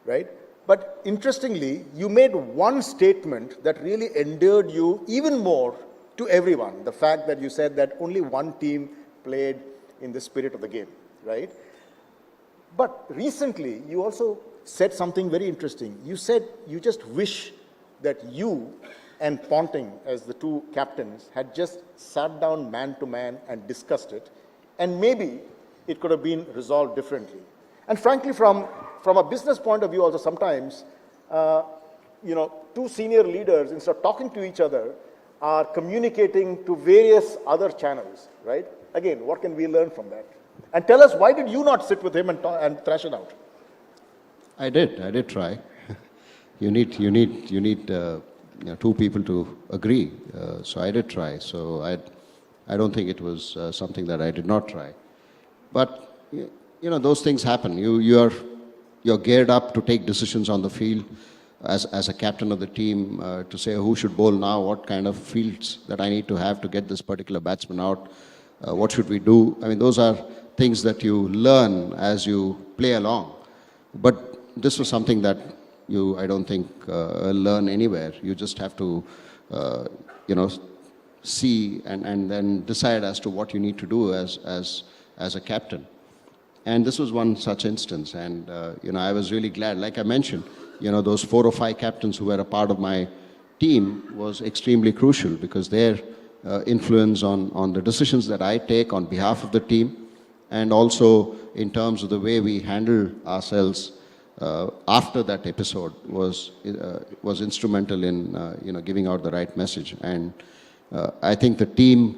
right? But interestingly, you made one statement that really endeared you even more to everyone. The fact that you said that only one team played in the spirit of the game, right? But recently, you also said something very interesting. You said you just wish that you and Ponting, as the two captains, had just sat down man to man and discussed it, and maybe it could have been resolved differently. And frankly, from a business point of view also sometimes, two senior leaders, instead of talking to each other, are communicating to various other channels, right? Again, what can we learn from that? And tell us, why did you not sit with him and thrash it out? I did try. You need two people to agree. So I did try. So I don't think it was something that I did not try. But those things happen. You're geared up to take decisions on the field as a captain of the team to say who should bowl now, what kind of fields that I need to have to get this particular batsman out, what should we do. I mean, those are things that you learn as you play along. But this was something that I don't think learn anywhere. You just have to, see and then decide as to what you need to do as a captain. And this was one such instance. And, I was really glad. Like I mentioned, those 4 or 5 captains who were a part of my team was extremely crucial because their influence on the decisions that I take on behalf of the team and also in terms of the way we handle ourselves after that episode was instrumental in, giving out the right message. And I think the team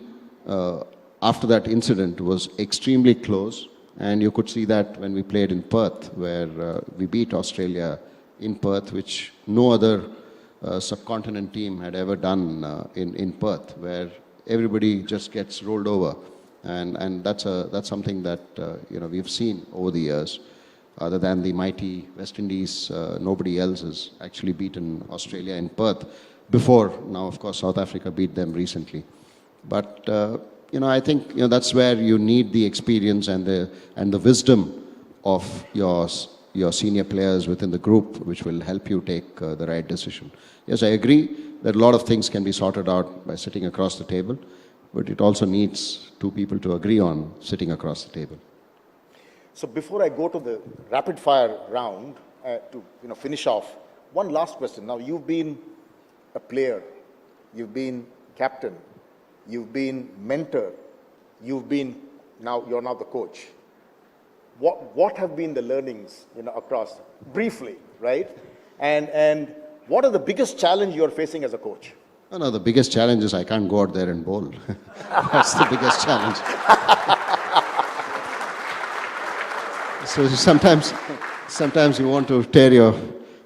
after that incident was extremely close. And you could see that when we played in Perth, where we beat Australia in Perth, which no other subcontinent team had ever done in Perth, where everybody just gets rolled over. And that's something that we've seen over the years. Other than the mighty West Indies, nobody else has actually beaten Australia in Perth before. Now, of course, South Africa beat them recently. But I think that's where you need the experience and the wisdom of your senior players within the group, which will help you take the right decision. Yes, I agree that a lot of things can be sorted out by sitting across the table, but it also needs 2 people to agree on sitting across the table. So before I go to the rapid fire round to finish off, one last question. Now, you've been a player, you've been captain, you've been mentor, you're now the coach. What have been the learnings, across, briefly, right? And what are the biggest challenge you're facing as a coach? No, the biggest challenge is I can't go out there and bowl. That's the biggest challenge. So sometimes you want to tear your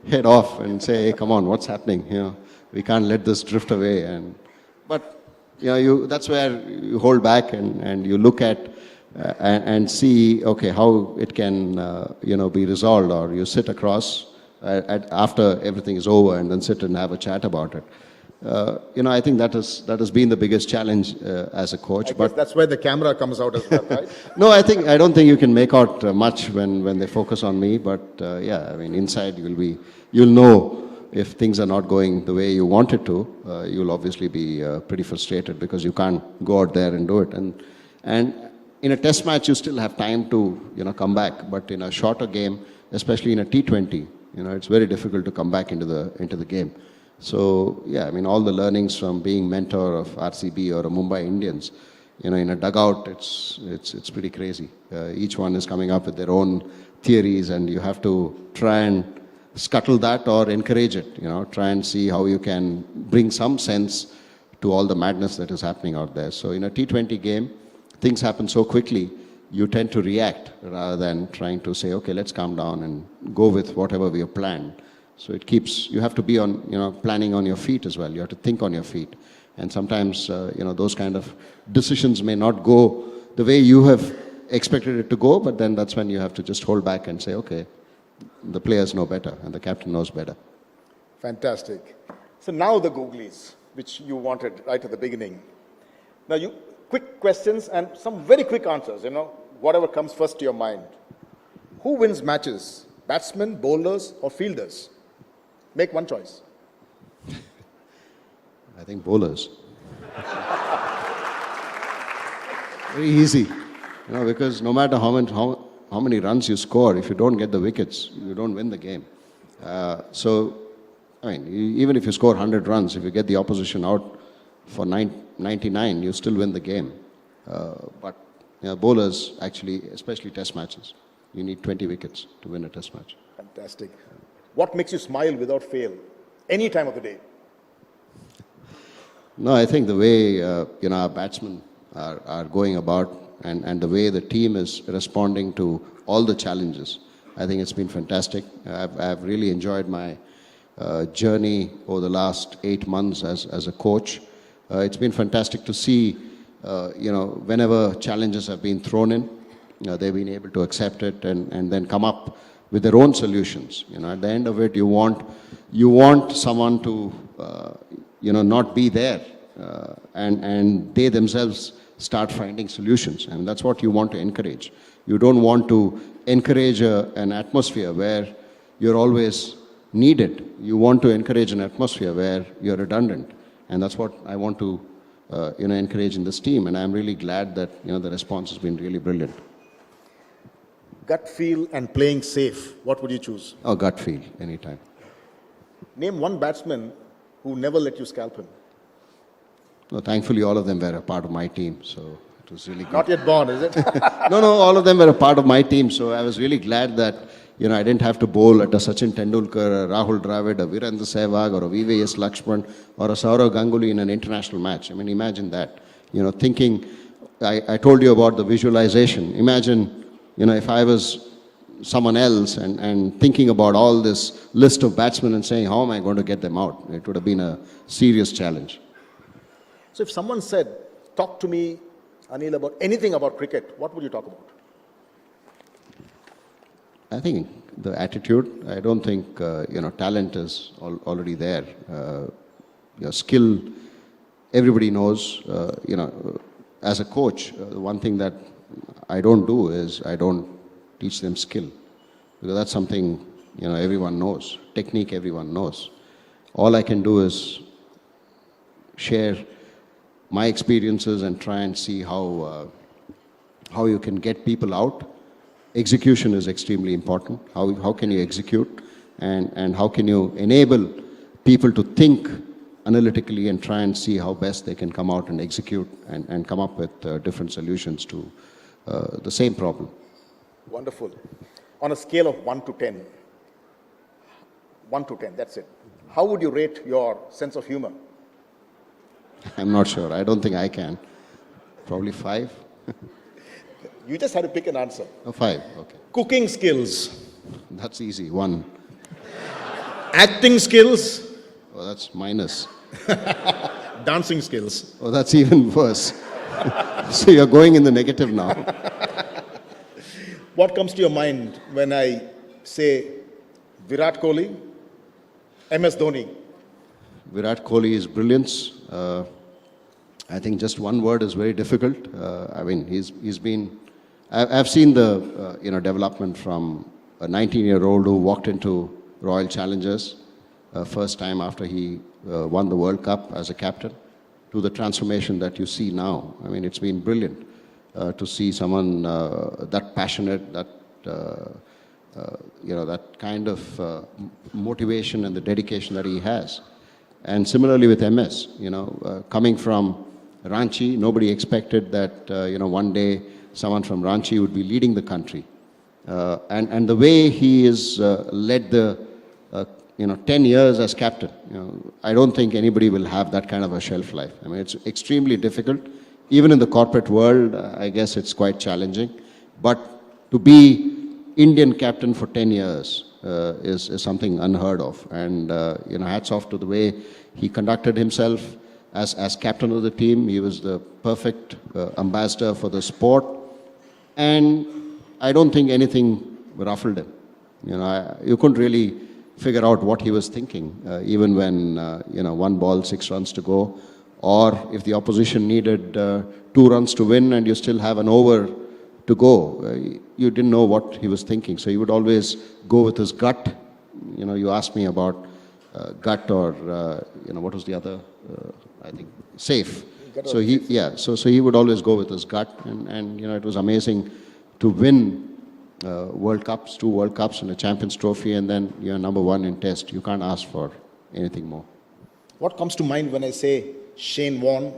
head off and say, hey, come on, what's happening? We can't let this drift away. But that's where you hold back and you look at and see, okay, how it can, be resolved, or you sit across after everything is over and then sit and have a chat about it. I think that has been the biggest challenge as a coach. But that's where the camera comes out as well, right? No, I don't think you can make out much when they focus on me. But inside you'll know if things are not going the way you want it to. You'll obviously be pretty frustrated because you can't go out there and do it. And in a test match, you still have time to come back. But in a shorter game, especially in a T20, it's very difficult to come back into the game. So, all the learnings from being mentor of RCB or a Mumbai Indians, in a dugout, it's pretty crazy. Each one is coming up with their own theories, and you have to try and scuttle that or encourage it, try and see how you can bring some sense to all the madness that is happening out there. So in a T20 game, things happen so quickly, you tend to react rather than trying to say, okay, let's calm down and go with whatever we have planned. So you have to be planning on your feet as well. You have to think on your feet. And sometimes, those kind of decisions may not go the way you have expected it to go, but then that's when you have to just hold back and say, okay, the players know better and the captain knows better. Fantastic. So now the googlies, which you wanted right at the beginning. Now, quick questions and some very quick answers, whatever comes first to your mind. Who wins matches Batsmen, bowlers, or fielders? Make one choice. I think bowlers. Very easy, because no matter how many runs you score, if you don't get the wickets, you don't win the game. Even if you score 100 runs, if you get the opposition out for 99, you still win the game. But bowlers, actually, especially test matches, you need 20 wickets to win a test match. Fantastic. What makes you smile without fail, any time of the day? No, I think the way our batsmen are going about and the way the team is responding to all the challenges, I think it's been fantastic. I've really enjoyed my journey over the last 8 months as a coach. It's been fantastic to see, whenever challenges have been thrown in, they've been able to accept it and then come up with their own solutions. At the end of it, you want someone to, not be there, and they themselves start finding solutions. And that's what you want to encourage. You don't want to encourage an atmosphere where you're always needed. You want to encourage an atmosphere where you're redundant. And that's what I want to, encourage in this team. And I'm really glad that, the response has been really brilliant. Gut feel and playing safe. What would you choose? Oh, gut feel, anytime. Name one batsman who never let you scalp him. No, thankfully, all of them were a part of my team, so it was really good. Not yet born, is it? No, all of them were a part of my team, so I was really glad that, I didn't have to bowl at a Sachin Tendulkar, a Rahul Dravid, a Virendra Sehwag, or a VVS Lakshman, or a Saurav Ganguly in an international match. I mean, imagine that. Thinking, I told you about the visualization. Imagine, if I was someone else and thinking about all this list of batsmen and saying, how am I going to get them out? It would have been a serious challenge. So if someone said, talk to me, Anil, about anything about cricket, what would you talk about? I think the attitude. I don't think, talent is already there. Your skill, everybody knows. As a coach, the one thing that I don't do is I don't teach them skill. Because that's something, everyone knows. Technique, everyone knows. All I can do is share my experiences and try and see how you can get people out. Execution is extremely important. How can you execute, and how can you enable people to think analytically and try and see how best they can come out and execute and come up with different solutions to the same problem. Wonderful. On a scale of 1 to 10, 1 to 10, that's it. How would you rate your sense of humor? I'm not sure. I don't think I can. Probably 5. You just had to pick an answer. Oh, 5, okay. Cooking skills. That's easy, 1. Acting skills. Oh, that's minus. Dancing skills. Oh, that's even worse. So you're going in the negative now. What comes to your mind when I say Virat Kohli, MS Dhoni? Virat Kohli is brilliance. I think just one word is very difficult. He's been. I've seen the development from a 19-year-old who walked into Royal Challengers first time after he won the World Cup as a captain, to the transformation that you see now. I mean, it's been brilliant to see someone that passionate, that that kind of motivation and the dedication that he has. And similarly with MS, coming from Ranchi, nobody expected that, one day someone from Ranchi would be leading the country. And the way he has led the, 10 years as captain, I don't think anybody will have that kind of a shelf life. I mean, it's extremely difficult. Even in the corporate world, I guess it's quite challenging. But to be Indian captain for 10 years is something unheard of. And, hats off to the way he conducted himself as captain of the team. He was the perfect ambassador for the sport. And I don't think anything ruffled him. You couldn't really figure out what he was thinking, even when, 1 ball, 6 runs to go. Or if the opposition needed 2 runs to win and you still have an over to go. You didn't know what he was thinking, so he would always go with his gut. You know, you asked me about gut or, what was the other, I think, safe. So he would always go with his gut, and it was amazing to win World Cups, 2 World Cups and a Champions Trophy, and then you're number 1 in Test. You can't ask for anything more. What comes to mind when I say Shane Warne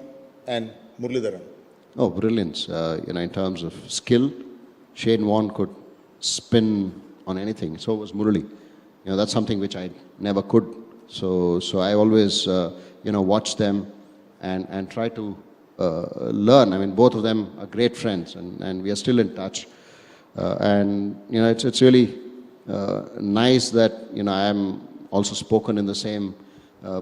and Muralidharan? Oh, brilliance. In terms of skill, Shane Warne could spin on anything. So was Murali. That's something which I never could. So I always, watch them and try to learn. I mean, both of them are great friends, and we are still in touch. It's really nice that, I am also spoken in the same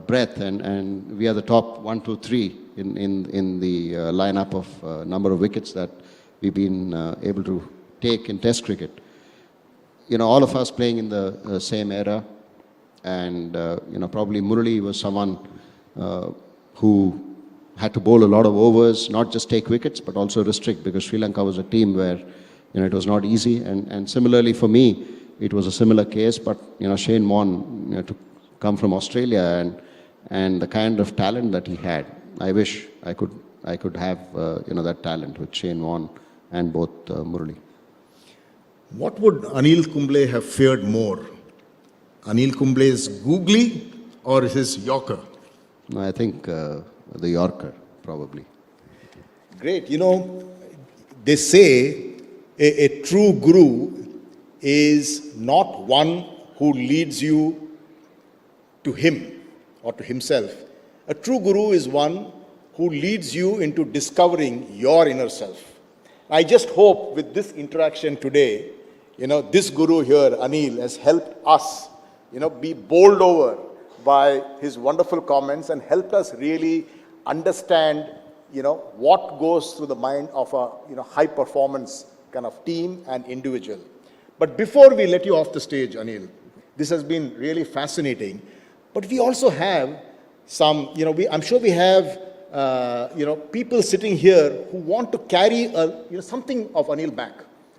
breath, and we are the top 1, 2, 3 in the lineup of number of wickets that we've been able to take in Test cricket. All of us playing in the same era, and probably Murali was someone who had to bowl a lot of overs, not just take wickets, but also restrict, because Sri Lanka was a team where it was not easy. And similarly for me, it was a similar case. But Shane Warne, to come from Australia and the kind of talent that he had, I wish I could have that talent with Shane Warne and both Murali. What would Anil Kumble have feared more? Anil Kumble's googly or his Yorker? No, I think the Yorker, probably. Great. They say a true guru is not one who leads you to him or to himself. A true guru is one who leads you into discovering your inner self. I just hope with this interaction today, this guru here, Anil, has helped us, be bowled over by his wonderful comments and helped us really understand, what goes through the mind of a, high performance kind of team and individual. But before we let you off the stage, Anil, this has been really fascinating. But we also have some, I'm sure we have, people sitting here who want to carry something of Anil back,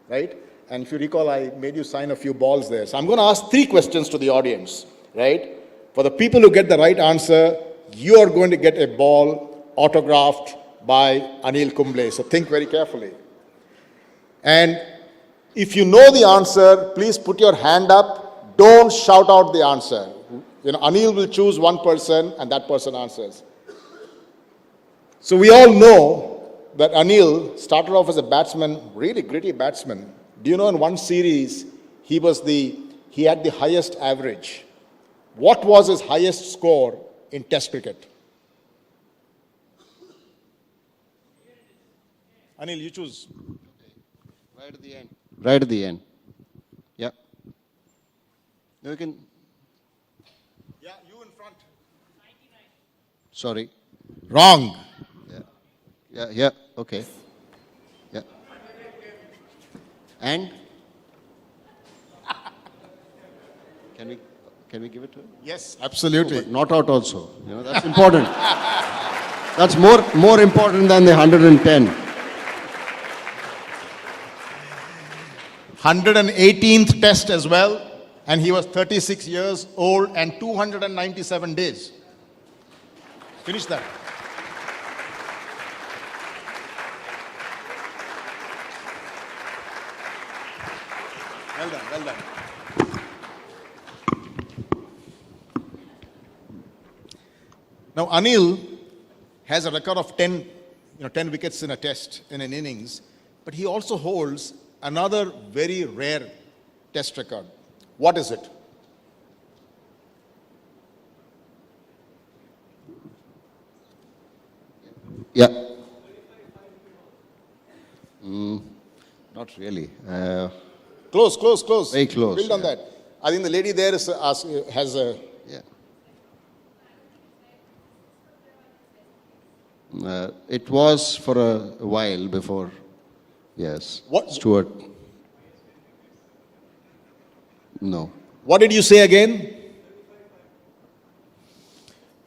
right? And if you recall, I made you sign a few balls there. So I'm going to ask 3 questions to the audience, right? For the people who get the right answer, you are going to get a ball autographed by Anil Kumble. So think very carefully. And if you know the answer, please put your hand up. Don't shout out the answer. Anil will choose one person and that person answers. So we all know that Anil started off as a batsman, really gritty batsman. Do you know in one series, he had the highest average. What was his highest score in Test cricket? Anil, you choose. Right at the end. Right at the end. Yeah. You can. Yeah, you in front. 99. Sorry. Wrong. Yeah. Okay. Yeah. And? Can we give it to him? Yes, absolutely. No, but not out also. That's important. That's more important than the 110. 118th Test as well, and he was 36 years old and 297 days. Finish that. Well done, well done. Now, Anil has a record of 10 wickets in a Test, in an innings, but he also holds another very rare Test record. What is it? Yeah. Not really. Close. Very close. Build on that. I think the lady there has a... Yeah. It was for a while before, yes. What? Stuart. No. What did you say again?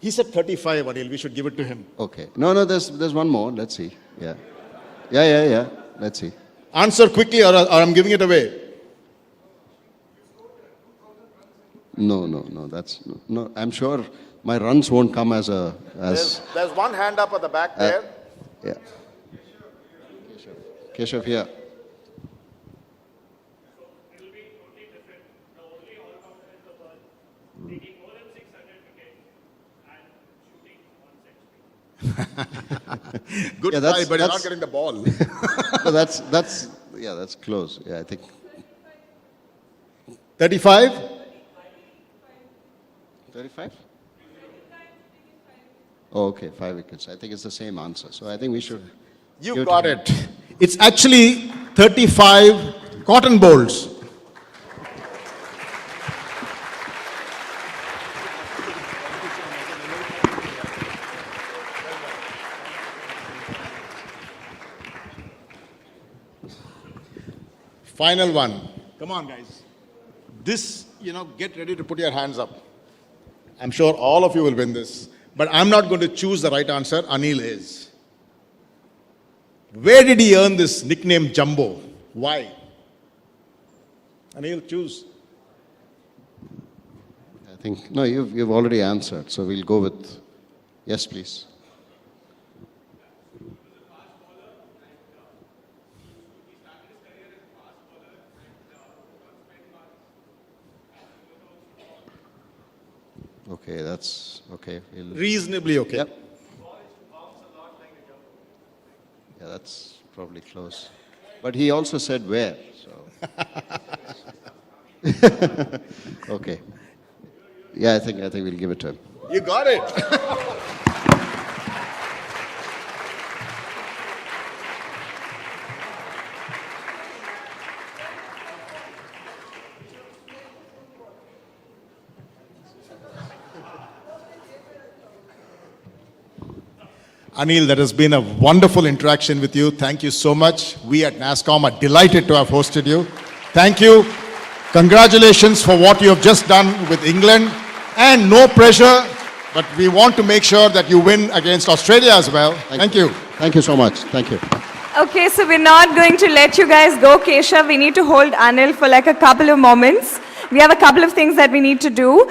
He said 35, Anil. We should give it to him. Okay. No, there's one more. Let's see. Yeah. Let's see. Answer quickly or I'm giving it away. No. That's no. I'm sure my runs won't come as a There's one hand up at the back there. yeah. Keshav here. Good Yeah, try, that's- but you're not that's- getting the ball. No, that's close. Yeah, I think 35? 35. Oh, okay, 5 wickets. I think it's the same answer. So I think we should. You give got to it. It's actually 35 cotton bolts. Final one. Come on, guys. This, get ready to put your hands up. I'm sure all of you will win this. But I'm not going to choose the right answer. Anil is. Where did he earn this nickname Jumbo? Why? Anil, choose. I think no. You've already answered. So we'll go with yes, please. Okay, that's okay. Reasonably okay. Yep. Yeah, that's probably close. But he also said where, so. Okay. Yeah, I think we'll give it to him. You got it. Anil, that has been a wonderful interaction with you. Thank you so much. We at NASSCOM are delighted to have hosted you. Thank you. Congratulations for what you have just done with England. And no pressure, but we want to make sure that you win against Australia as well. Thank you. Thank you so much. Thank you. Okay, so we're not going to let you guys go, Keshav. We need to hold Anil for like a couple of moments. We have a couple of things that we need to do.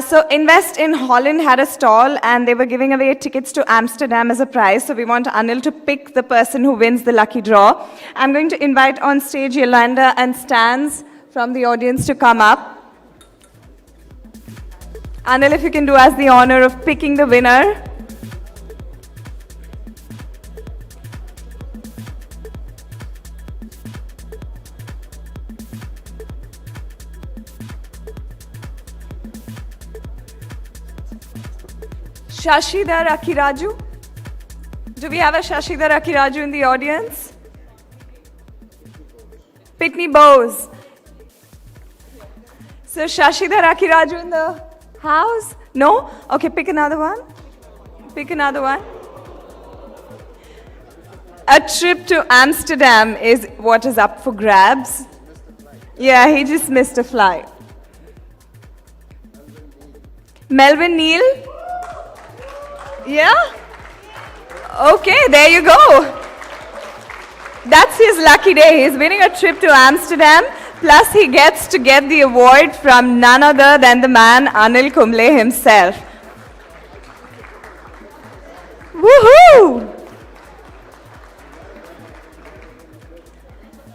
So Invest in Holland had a stall and they were giving away tickets to Amsterdam as a prize. So we want Anil to pick the person who wins the lucky draw. I'm going to invite on stage Yolanda and Stans from the audience to come up. Anil, if you can do us the honor of picking the winner. Shashidhar Akiraju. Do we have a Shashidhar Akiraju in the audience? Pitney Bowes. So Shashidhar Akiraju in the house? No? Okay, pick another one. Pick another one. A trip to Amsterdam is what is up for grabs. Yeah, he just missed a flight. Melvin Neal? Yeah? Okay, there you go. That's his lucky day. He's winning a trip to Amsterdam, plus he gets to get the award from none other than the man Anil Kumble himself. Woohoo!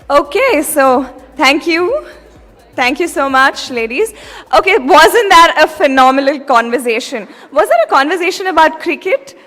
Okay, so thank you. Thank you so much, ladies. Okay, wasn't that a phenomenal conversation? Was it a conversation about cricket?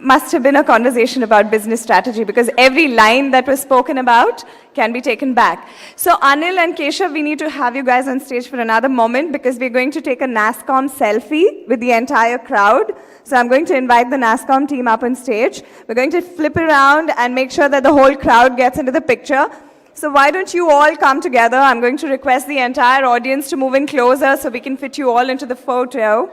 Must have been a conversation about business strategy because every line that was spoken about can be taken back. So Anil and Keshav, we need to have you guys on stage for another moment because we're going to take a NASSCOM selfie with the entire crowd. So I'm going to invite the NASSCOM team up on stage. We're going to flip it around and make sure that the whole crowd gets into the picture. So why don't you all come together? I'm going to request the entire audience to move in closer so we can fit you all into the photo.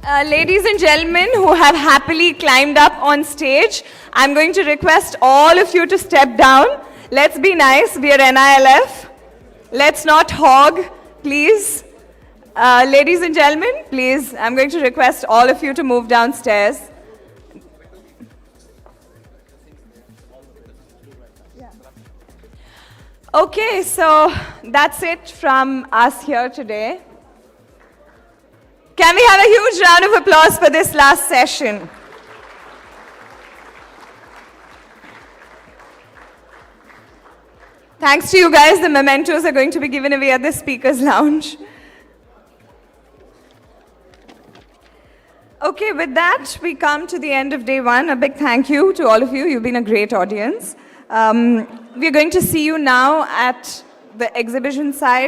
Ladies and gentlemen who have happily climbed up on stage, I'm going to request all of you to step down. Let's be nice. We are NILF. Let's not hog, please. Ladies and gentlemen, please, I'm going to request all of you to move downstairs. Okay, so that's it from us here today. Can we have a huge round of applause for this last session? Thanks to you guys, the mementos are going to be given away at the Speaker's Lounge. Okay, with that, we come to the end of day one. A big thank you to all of you. You've been a great audience. We're going to see you now at the exhibition side.